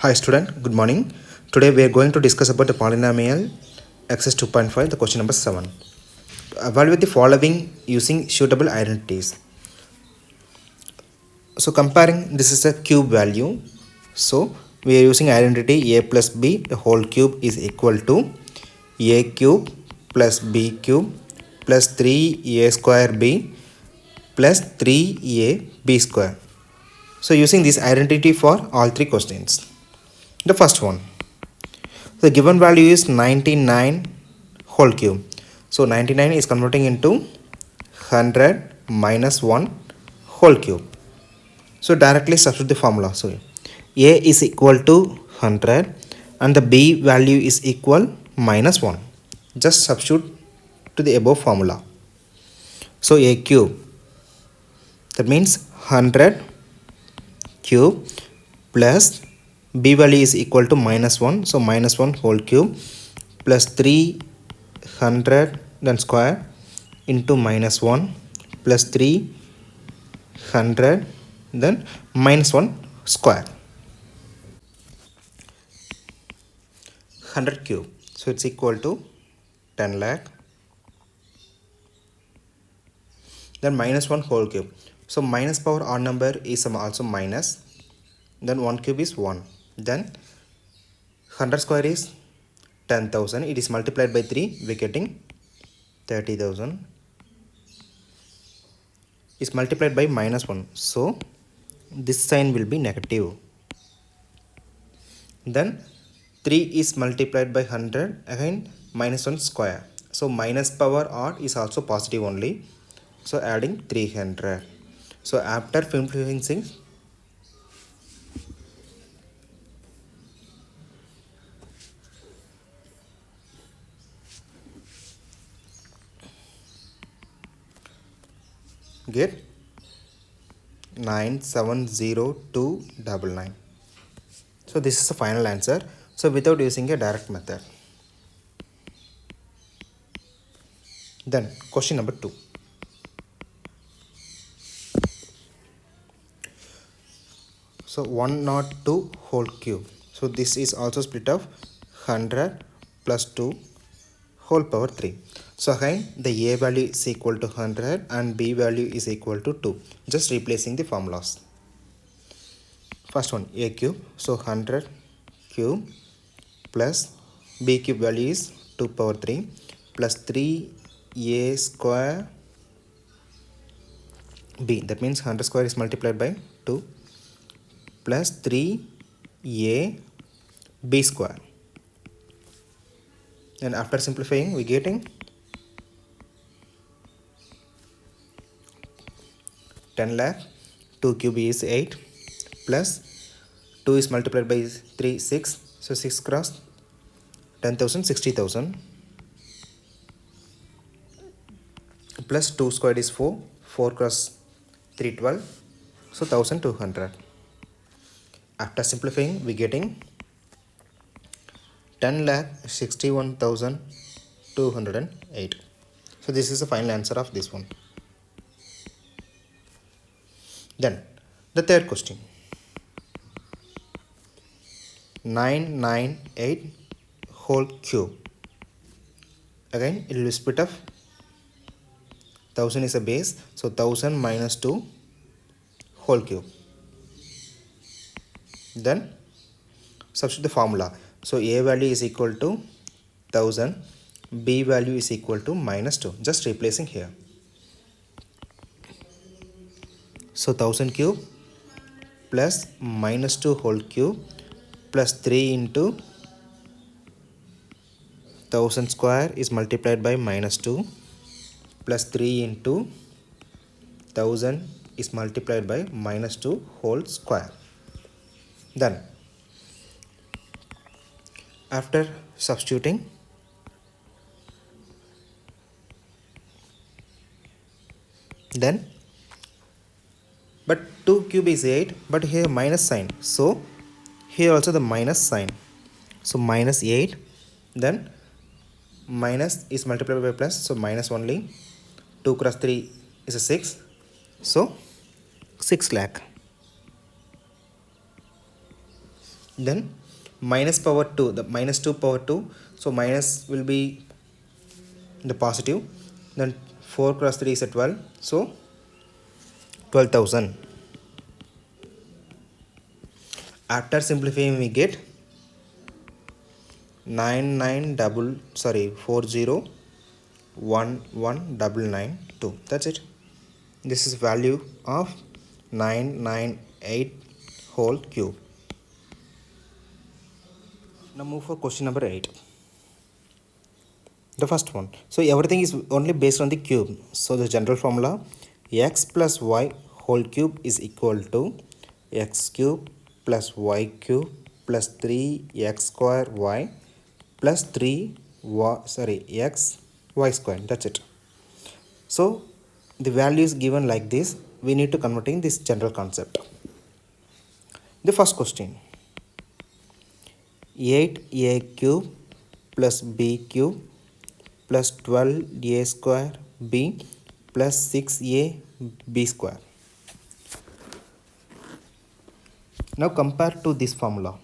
Hi student, good morning. Today we are going to discuss about the polynomial x is 2.5, the question number 7. Evaluate the following using suitable identities. So comparing, this is a cube value. So we are using identity a plus b, the whole cube is equal to a cube plus b cube plus 3a square b plus 3a b square. So using this identity for all three questions. The first one. The given value is 99 whole cube. So 99 is converting into 100 minus 1 whole cube. So directly substitute the formula. So a is equal to 100 and the b value is equal minus 1. Just substitute to the above formula. So a cube, that means 100 cube plus b value is equal to minus 1. So minus 1 whole cube plus 300 then square into minus 1 plus 300 then minus 1 square. 100 cube. So it's equal to 10 lakh. Then minus 1 whole cube. So minus power odd number is also minus. Then 1 cube is 1. Then 100 square is 10,000. It is multiplied by 3. We are getting 30,000. Is multiplied by minus 1. So this sign will be negative. Then 3 is multiplied by 100. Again minus 1 square. So minus power odd is also positive only. So adding 300. So after simplifying things, get 970299. So this is the final answer. So without using a direct method. Then question number 2. So 102 whole cube. So this is also split of 100 plus 2 whole power 3. So again the a value is equal to 100 and b value is equal to 2. Just replacing the formulas. First one a cube. So 100 cube plus b cube value is 2 power 3 plus 3a square b. That means 100 square is multiplied by 2 plus 3a b square. And after simplifying we getting 10 lakh. 2 cube is 8 plus 2 is multiplied by 3 6. So 6 cross 10,000 60,000 plus 2 squared is 4. 4 cross 3 12. So 1200. After simplifying we getting 10,61,208. So this is the final answer of this one. Then the third question. 998 whole cube. Again it will be split of 1000 is a base. So 1000 minus 2 whole cube. Then substitute the formula. So a value is equal to 1000, b value is equal to minus 2. Just replacing here. So 1000 cube plus minus 2 whole cube plus 3 into 1000 square is multiplied by minus 2 plus 3 into 1000 is multiplied by minus 2 whole square. Then after substituting then but 2 cube is 8 but here minus sign. So here also the minus sign. So minus 8 then minus is multiplied by plus. So minus only. 2 cross 3 is a 6. So 6 lakh. then minus power 2, the minus 2 power 2, so minus will be the positive, then 4 cross 3 is a 12, so 12,000. After simplifying we get 40,11992. That's it. This is value of 998 whole cube. Now move for question number 8. The first one. So everything is only based on the cube. So the general formula, x plus y whole cube is equal to x cube plus y cube plus 3x square y plus 3 y square. That's it. So the value is given like this. We need to convert in this general concept. The first question, 8a cube plus b cube plus 12a square b plus 6a b square. Now compare to this formula.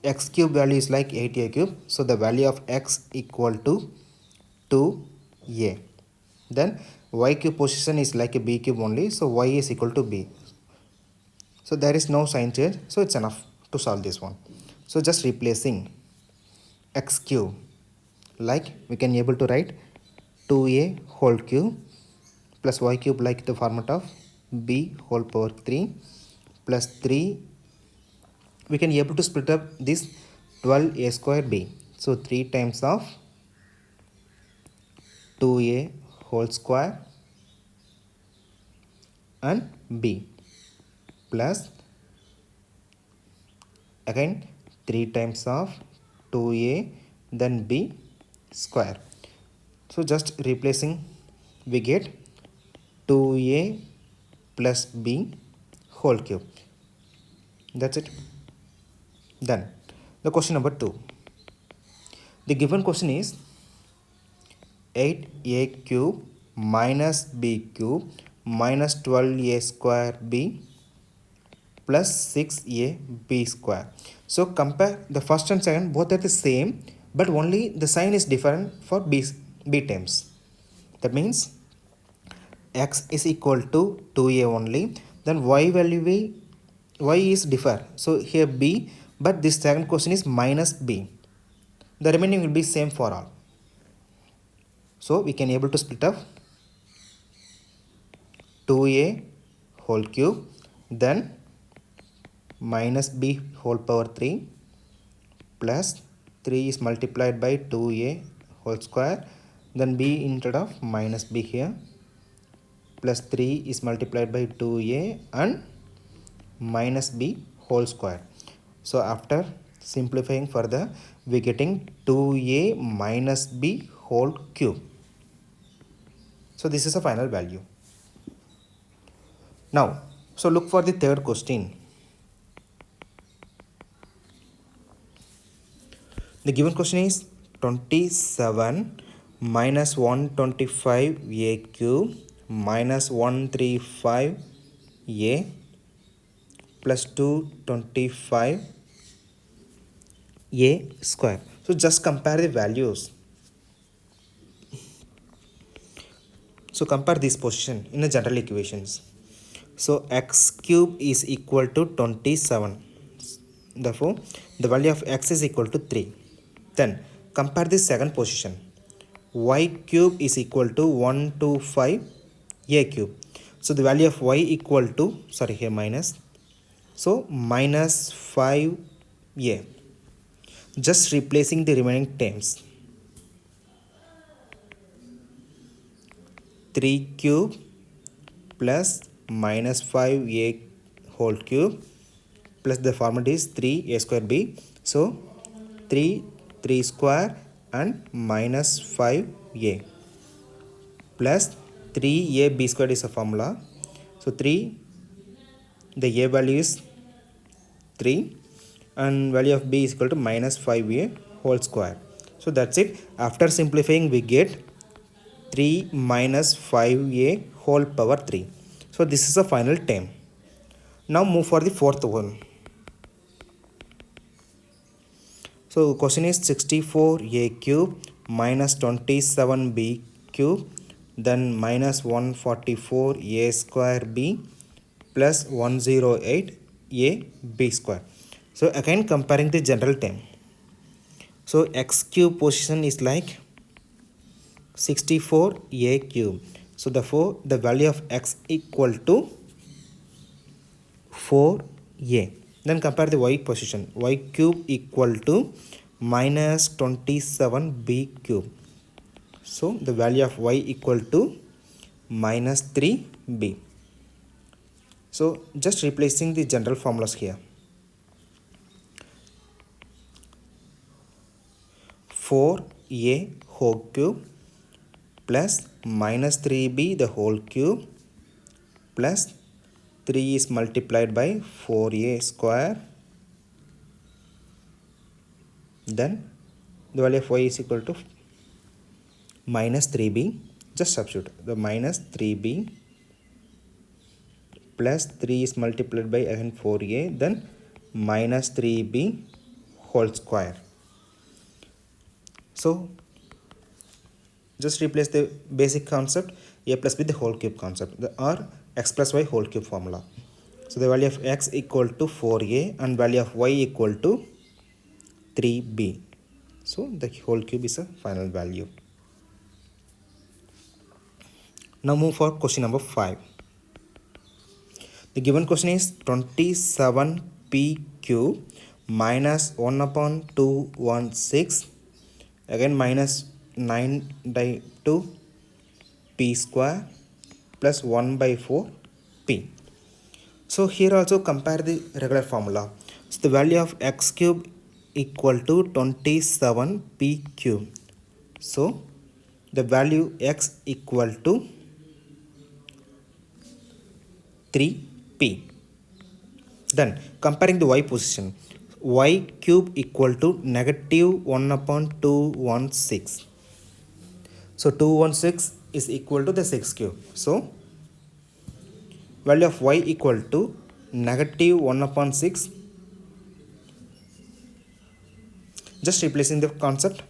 X cube value is like 8a cube, so the value of x equal to 2a. Then y cube position is like a b cube only, so y is equal to b. So there is no sign change, so it's enough to solve this one. So just replacing x cube, like we can able to write 2a whole cube plus y cube like the format of b whole power 3 plus 3. We can able to split up this 12a square b. So 3 times of 2a whole square and b plus again 3 times of 2a then b square. So just replacing we get 2a plus b whole cube. That's it. Then the question number 2. The given question is 8a cube minus b cube minus 12a square b plus 6a b square. So compare the first and second, both are the same, but only the sign is different for b terms. That means x is equal to 2a only, then y value y is differ. So here b, but this second question is minus b. The remaining will be same for all. So we can able to split up 2a whole cube, then minus b whole power 3 plus 3 is multiplied by 2a whole square, then b instead of minus b here, plus 3 is multiplied by 2a and minus b whole square. So after simplifying further, we getting 2a minus b whole cube. So this is a final value. Now, so look for the third question. The given question is 27 minus 125a cube minus 135a plus 225a square. So just compare the values. So compare this position in the general equations. So x cube is equal to 27. Therefore, the value of x is equal to 3. Then compare this second position. Y cube is equal to 125a cube. So the value of y equal to, sorry here minus. So minus 5a. Just replacing the remaining terms. 3 cube plus minus 5a whole cube plus the format is 3a square b. So 3 square and minus 5a plus 3a b squared is a formula. So 3, the a value is 3 and value of b is equal to minus 5a whole square. So that's it. After simplifying we get 3 minus 5a whole power 3. So this is a final term. Now move for the fourth one. So question is 64a cube minus 27b cube, then minus 144a square b plus 108a b square. So again comparing the general term. So x cube position is like 64a cube. So therefore the value of x equal to 4a. Then compare the y position. Y cube equal to minus 27b cube. So the value of y equal to minus 3b. So just replacing the general formulas here. 4a whole cube plus minus 3b the whole cube plus 3 is multiplied by 4a square, then the value of y is equal to minus 3b. Just substitute the minus 3b plus 3 is multiplied by again 4a, then minus 3b whole square. So just replace the basic concept a plus b the whole cube concept or x plus y whole cube formula. So the value of x equal to 4a and value of y equal to 3b. So the whole cube is a final value. Now move for question number 5. The given question is 27p cube minus 1 upon 216 again minus 9 by 2 p square plus 1 by 4 p. So here also compare the regular formula. So the value of x cube equal to 27p cube. So the value x equal to 3p. Then comparing the y position. Y cube equal to negative 1 upon 216. So 216 is equal to the 6 cube. So value of y equal to negative 1 upon 6. Just replacing the concept.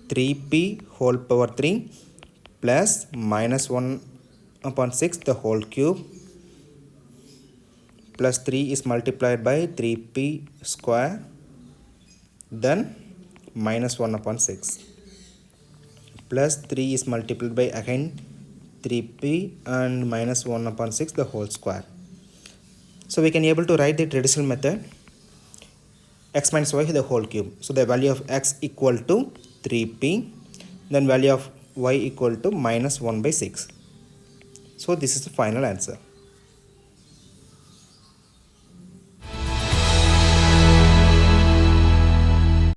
3p whole power 3 plus minus 1 upon 6 the whole cube plus 3 is multiplied by 3p square, then minus 1 upon 6 plus 3 is multiplied by again 3p and minus 1 upon 6 the whole square. So we can able to write the traditional method x minus y the whole cube. So the value of x equal to 3p, then value of y equal to minus 1 by 6. So this is the final answer.